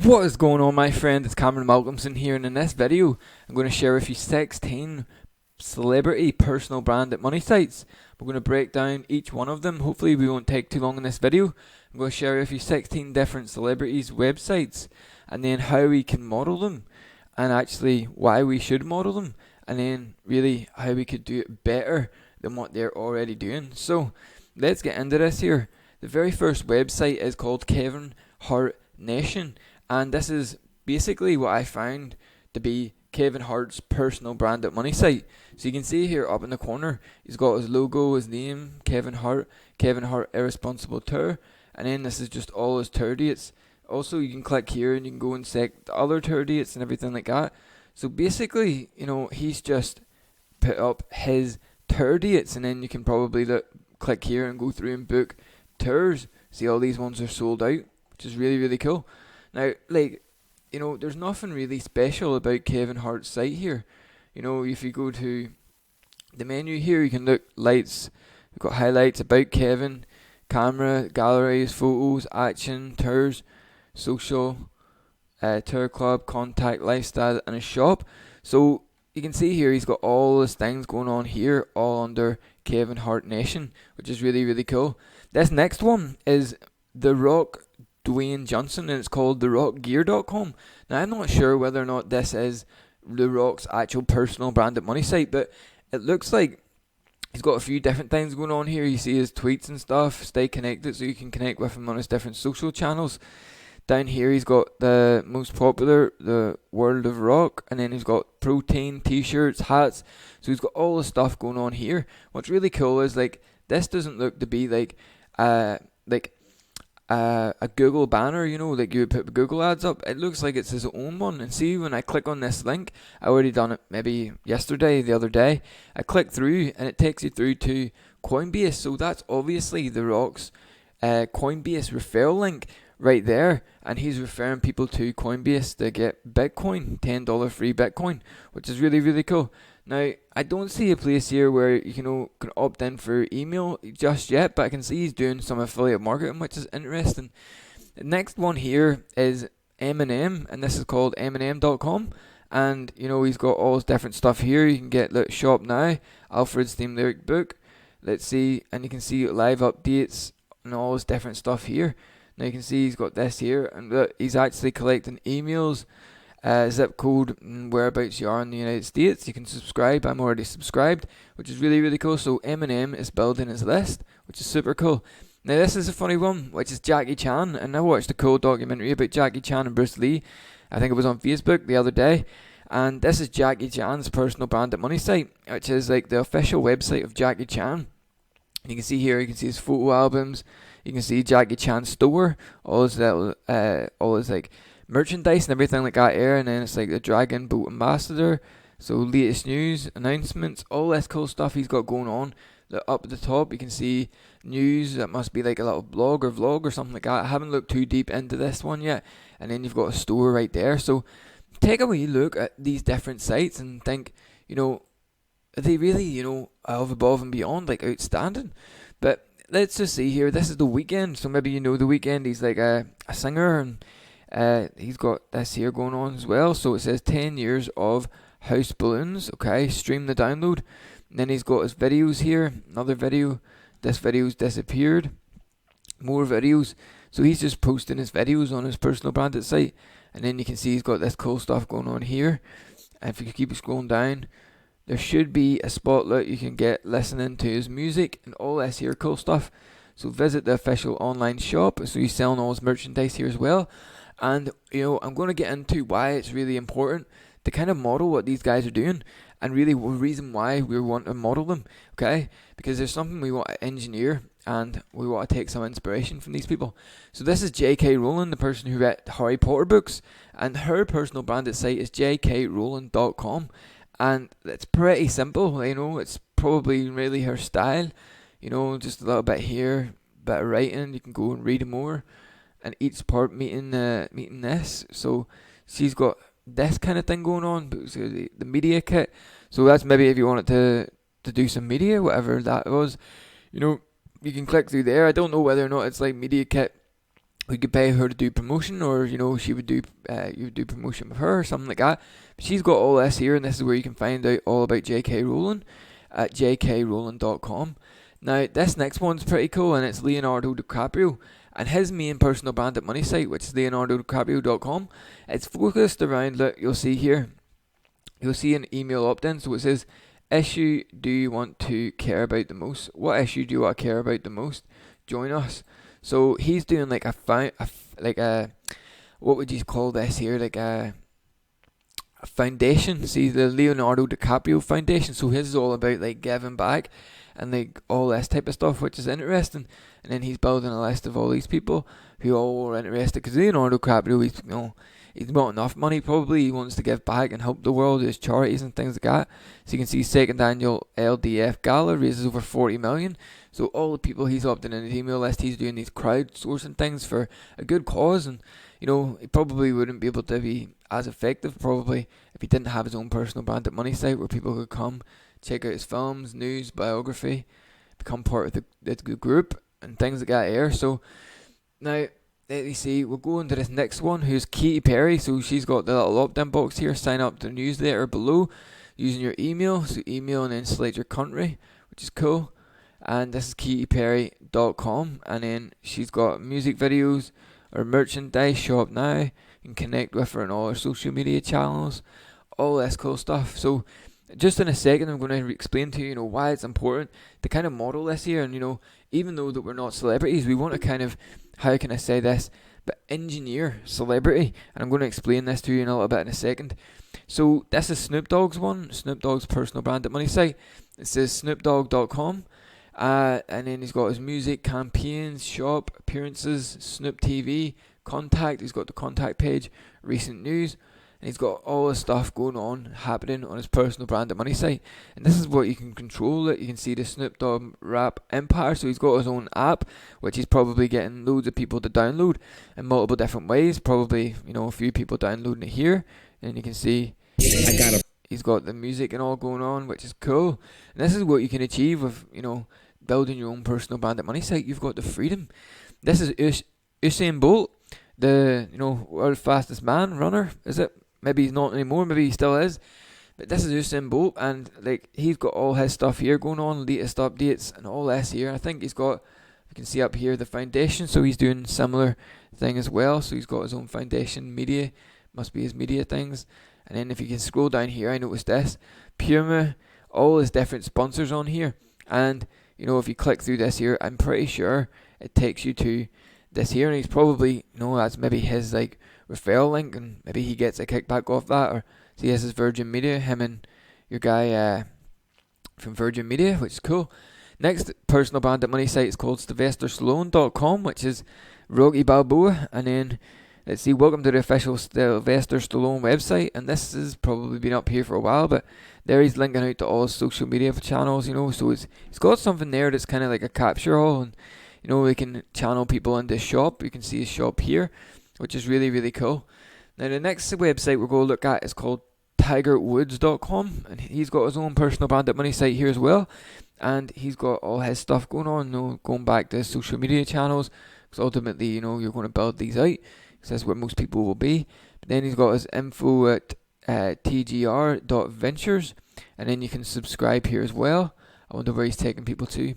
What is going on, my friend? It's Cameron Malcolmson here, and in this video, I'm going to share with you 16 celebrity personal branded money sites. We're going to break down each one of them. Hopefully, we won't take too long in this video. I'm going to share with you 16 different celebrities' websites, and then how we can model them, and actually why we should model them, and then really how we could do it better than what they're already doing. So, let's get into this here. The very first website is called Kevin Hart Nation, and this is basically what I found to be Kevin Hart's personal branded money site. So you can see here up in the corner, he's got his logo, his name, Kevin Hart Irresponsible Tour, and then this is just all his tour dates. Also, you can click here and you can go and select the other tour dates and everything like that. So basically, he's just put up his tour dates, and then you can probably click here and go through and book tours. See, all these ones are sold out, which is really, really cool. Now, there's nothing really special about Kevin Hart's site here. If you go to the menu here, you can look lights. We've got highlights about Kevin, camera, galleries, photos, action, tours, social, tour club, contact, lifestyle, and a shop. So you can see here he's got all his things going on here, all under Kevin Hart Nation, which is really, really cool. This next one is The Rock Dwayne Johnson, and it's called TheRockGear.com. Now, I'm not sure whether or not this is The Rock's actual personal branded money site, but it looks like he's got a few different things going on here. You see his tweets and stuff, stay connected, so you can connect with him on his different social channels. Down here, he's got the most popular, the World of Rock, and then he's got protein, t-shirts, hats. So he's got all the stuff going on here. What's really cool is this doesn't look to be like a Google banner, like you would put Google ads up. It looks like it's his own one. And see, when I click on this link, I already done it maybe yesterday, the other day. I click through and it takes you through to Coinbase. So that's obviously The Rock's Coinbase referral link right there. And he's referring people to Coinbase to get Bitcoin, $10 free Bitcoin, which is really, really cool. Now, I don't see a place here where you can opt in for email just yet, but I can see he's doing some affiliate marketing, which is interesting. The next one here is Eminem, and this is called Eminem.com. And, he's got all his different stuff here. You can get Shop Now, Alfred's Theme Lyric Book. Let's see, and you can see live updates and all his different stuff here. Now you can see he's got this here, and look, he's actually collecting emails, zip code, and whereabouts you are in the United States. You can subscribe. I'm already subscribed, which is really, really cool. So Eminem is building his list, which is super cool. Now this is a funny one, which is Jackie Chan, and I watched a cool documentary about Jackie Chan and Bruce Lee. I think it was on Facebook the other day. And this is Jackie Chan's personal branded money site, which is like the official website of Jackie Chan. And you can see here, you can see his photo albums. You can see Jackie Chan's store, all his merchandise and everything like that here. And then it's like the Dragon Boat Ambassador. So latest news, announcements, all this cool stuff he's got going on. Up at the top, you can see news. That must be like a little blog or vlog or something like that. I haven't looked too deep into this one yet. And then you've got a store right there. So take a wee look at these different sites and think, are they really, above and beyond, like outstanding? But let's just see here. This is The Weeknd. So maybe The Weeknd. He's like a singer, and he's got this here going on as well. So it says 10 years of House Balloons. Okay, stream the download. And then he's got his videos here. Another video. This video's disappeared. More videos. So he's just posting his videos on his personal branded site. And then you can see he's got this cool stuff going on here. And if you keep scrolling down, there should be a spotlight you can get listening to his music and all this here cool stuff. So visit the official online shop. So he's selling all his merchandise here as well. And, I'm going to get into why it's really important to kind of model what these guys are doing. And really the reason why we want to model them. Okay? Because there's something we want to engineer. And we want to take some inspiration from these people. So this is J.K. Rowling, the person who read Harry Potter books. And her personal branded site is jkrowling.com. And it's pretty simple, it's probably really her style, just a little bit here, bit of writing, you can go and read more, and each part meeting this. So she's got this kind of thing going on, but the media kit, so that's maybe if you wanted to do some media, whatever that was, you can click through there. I don't know whether or not it's like media kit we could pay her to do promotion, or she would do you would do promotion with her or something like that. But she's got all this here, and this is where you can find out all about J.K. Rowling at jkrowling.com. Now this next one's pretty cool, and it's Leonardo DiCaprio and his main personal branded money site, which is leonardodicaprio.com. It's focused around, look, you'll see here, you'll see an email opt-in. So it says, issue do you want to care about the most? What issue do you want to care about the most? Join us. So he's doing like what would you call this here? Like a foundation. See, the Leonardo DiCaprio Foundation. So his is all about like giving back and like all this type of stuff, which is interesting. And then he's building a list of all these people who all are interested, because Leonardo DiCaprio, he's got enough money probably. He wants to give back and help the world, his charities and things like that. So you can see second annual LDF Gala raises over 40 million. So all the people he's opted in his email list, he's doing these crowdsourcing things for a good cause. And he probably wouldn't be able to be as effective probably if he didn't have his own personal branded money site where people could come, check out his films, news, biography, become part of the group and things like that here. So now, let me see, we'll go into this next one, who's Katy Perry. So she's got the little opt-in box here. Sign up to the newsletter below using your email. So email and then select your country, which is cool. And this is katyperry.com. And then she's got music videos or merchandise, shop now. You can connect with her on all her social media channels, all this cool stuff. So just in a second, I'm going to explain to you, why it's important to kind of model this here. And, even though that we're not celebrities, we want to kind of, how can I say this, but engineer celebrity. And I'm going to explain this to you in a little bit in a second. So this is Snoop Dogg's one, Snoop Dogg's personal branded money site. It says snoopdogg.com. And then he's got his music, campaigns, shop, appearances, Snoop TV, contact. He's got the contact page, recent news. And he's got all this stuff going on, happening on his personal branded money site. And this is what you can control it. You can see the Snoop Dogg rap empire. So he's got his own app, which he's probably getting loads of people to download in multiple different ways. Probably, a few people downloading it here. And you can see he's got the music and all going on, which is cool. And this is what you can achieve with, building your own personal branded money site. You've got the freedom. This is Usain Bolt, the, world's fastest man, runner, is it? Maybe he's not anymore, maybe he still is. But this is Usain Bolt, and he's got all his stuff here going on, latest updates and all this here. I think he's got, you can see up here, the foundation, so he's doing similar thing as well. So he's got his own foundation media, must be his media things. And then if you can scroll down here, I noticed this, Puma, all his different sponsors on here. And, if you click through this here, I'm pretty sure it takes you to this here, and he's probably, that's maybe his referral link, and maybe he gets a kickback off that. Or see, this is Virgin Media, him and your guy from Virgin Media, which is cool. Next personal branded money site is called SylvesterStallone.com, which is Rocky Balboa. And then let's see, welcome to the official Sylvester Stallone website. And this has probably been up here for a while, but there he's linking out to all his social media channels, so he's got something there that's kind of like a capture all. And we can channel people into his shop. You can see his shop here, which is really, really cool. Now, the next website we're going to look at is called TigerWoods.com, and he's got his own personal branded money site here as well. And he's got all his stuff going on, going back to his social media channels, because ultimately, you're going to build these out, because that's where most people will be. But then he's got his info at tgr.ventures, and then you can subscribe here as well. I wonder where he's taking people to.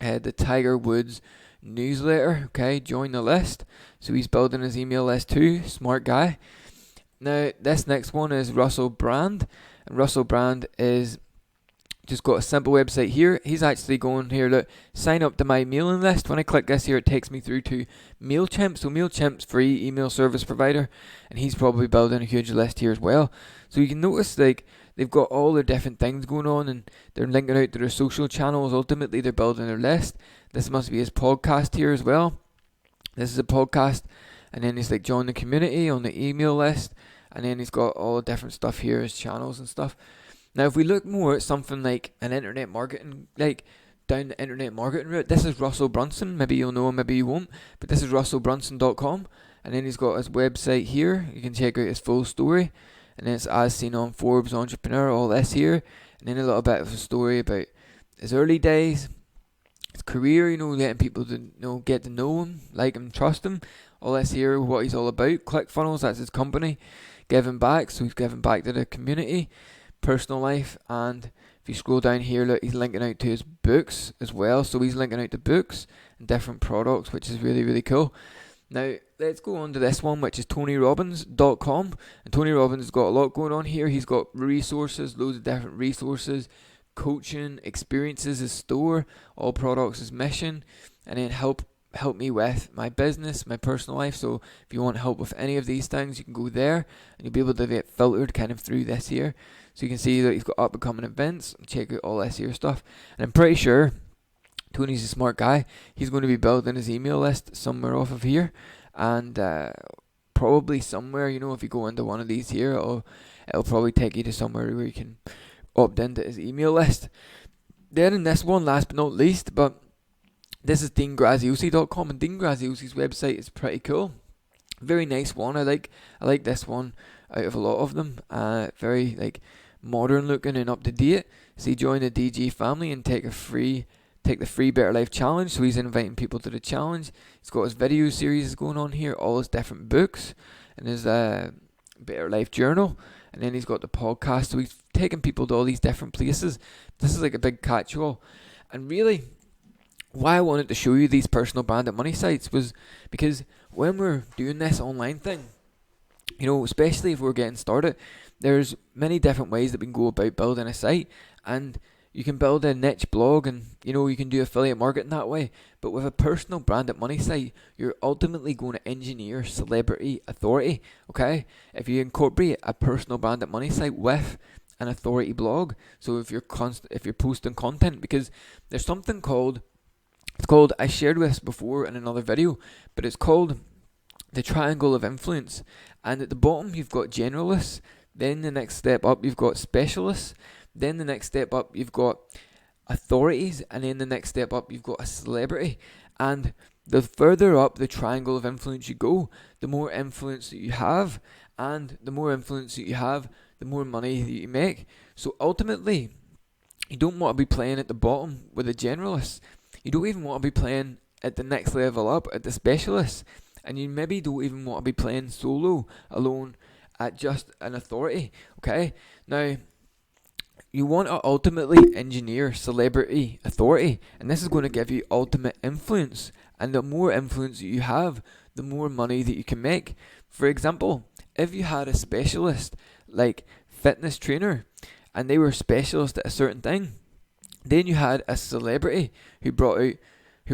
The Tiger Woods newsletter, okay, join the list. So he's building his email list too, smart guy. Now this next one is Russell Brand, and Russell Brand is just got a simple website here. He's actually going here to sign up to my mailing list. When I click this here, it takes me through to MailChimp. So MailChimp's free email service provider, and he's probably building a huge list here as well. So you can notice they've got all their different things going on, and they're linking out to their social channels. Ultimately, they're building their list. This must be his podcast here as well. This is a podcast, and then he's join the community on the email list, and then he's got all the different stuff here, his channels and stuff. Now, if we look more at something like an internet marketing, down the internet marketing route, this is Russell Brunson. Maybe you'll know him, maybe you won't, but this is russellbrunson.com, and then he's got his website here. You can check out his full story. And then it's as seen on Forbes Entrepreneur, all this here. And then a little bit of a story about his early days his career, letting people to get to know him, like him, trust him. All this here, what he's all about. ClickFunnels, that's his company. Giving back, so he's giving back to the community, personal life, and if you scroll down here, look, he's linking out to his books as well. So he's linking out to books and different products, which is really, really cool. Now, let's go on to this one, which is TonyRobbins.com. And Tony Robbins has got a lot going on here. He's got resources, loads of different resources, coaching, experiences, his store, all products, his mission, and then help me with my business, my personal life. So if you want help with any of these things, you can go there and you'll be able to get filtered kind of through this here. So you can see that he's got up and coming events, and check out all this here stuff. And I'm pretty sure Tony's a smart guy. He's going to be building his email list somewhere off of here, and probably somewhere, if you go into one of these here, it'll probably take you to somewhere where you can opt into his email list. Then in this one, last but not least, but this is DeanGraziosi.com, and Dean Graziosi's website is pretty cool. Very nice one. I like this one out of a lot of them. Very modern looking and up to date. So join the DG family and take the free Better Life Challenge. So he's inviting people to the challenge. He's got his video series going on here, all his different books, and his Better Life journal. And then he's got the podcast. So he's taking people to all these different places. This is like a big catch-all. And really, why I wanted to show you these personal branded money sites was because when we're doing this online thing, especially if we're getting started, there's many different ways that we can go about building a site, and you can build a niche blog, and you can do affiliate marketing that way. But with a personal branded money site, you're ultimately going to engineer celebrity authority. Okay, if you incorporate a personal branded money site with an authority blog, so if you're posting content, because there's something called, I shared this before in another video, but it's called the triangle of influence. And at the bottom you've got generalists, then the next step up you've got specialists, then the next step up you've got authorities, and then the next step up you've got a celebrity. And the further up the triangle of influence you go, the more influence that you have, and the more influence that you have, the more money that you make. So ultimately, you don't want to be playing at the bottom with the generalists. You don't even want to be playing at the next level up at the specialists. And you maybe don't even want to be playing solo, alone, at just an authority. Okay? Now, you want to ultimately engineer celebrity authority. And this is going to give you ultimate influence. And the more influence that you have, the more money that you can make. For example, if you had a specialist like fitness trainer, and they were specialist at a certain thing, then you had a celebrity who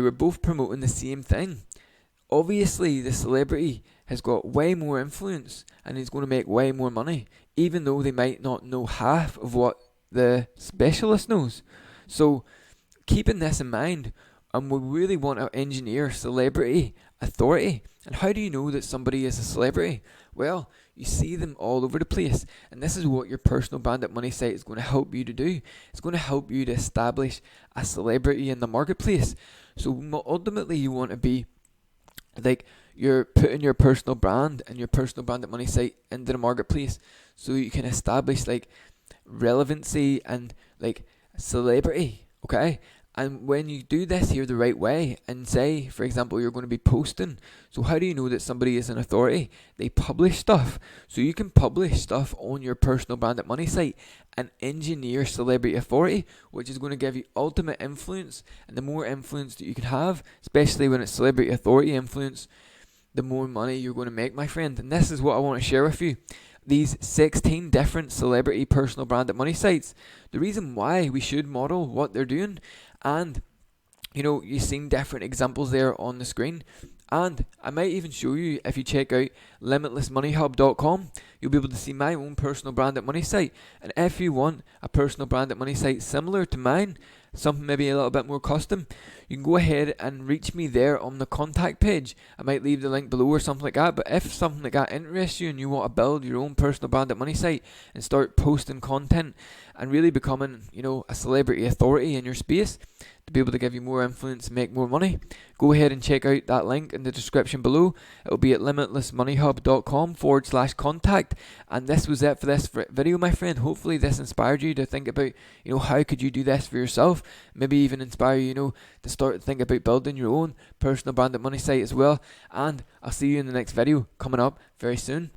were both promoting the same thing. Obviously, the celebrity has got way more influence and is going to make way more money, even though they might not know half of what the specialist knows. So, keeping this in mind, we really want to engineer celebrity authority. And how do you know that somebody is a celebrity? Well, you see them all over the place, and this is what your personal branded money site is going to help you to do. It's going to help you to establish a celebrity in the marketplace. So ultimately, you want to be you're putting your personal brand and your personal branded money site into the marketplace, so you can establish relevancy and celebrity. Okay. And when you do this here the right way, and say, for example, you're going to be posting. So how do you know that somebody is an authority? They publish stuff. So you can publish stuff on your personal branded money site and engineer celebrity authority, which is going to give you ultimate influence. And the more influence that you can have, especially when it's celebrity authority influence, the more money you're going to make, my friend. And this is what I want to share with you. These 16 different celebrity personal branded money sites. The reason why we should model what they're doing. And, you've seen different examples there on the screen. And I might even show you, if you check out limitlessmoneyhub.com, you'll be able to see my own personal branded money site. And if you want a personal branded money site similar to mine, something maybe a little bit more custom, you can go ahead and reach me there on the contact page. I might leave the link below or something like that. But if something like that interests you and you want to build your own personal branded money site and start posting content and really becoming, a celebrity authority in your space, to be able to give you more influence and make more money, go ahead and check out that link in the description below. It'll be at limitlessmoneyhub.com/contact. And this was it for this video, my friend. Hopefully this inspired you to think about, how could you do this for yourself? Maybe even inspire you, to start to think about building your own personal branded money site as well. And I'll see you in the next video coming up very soon.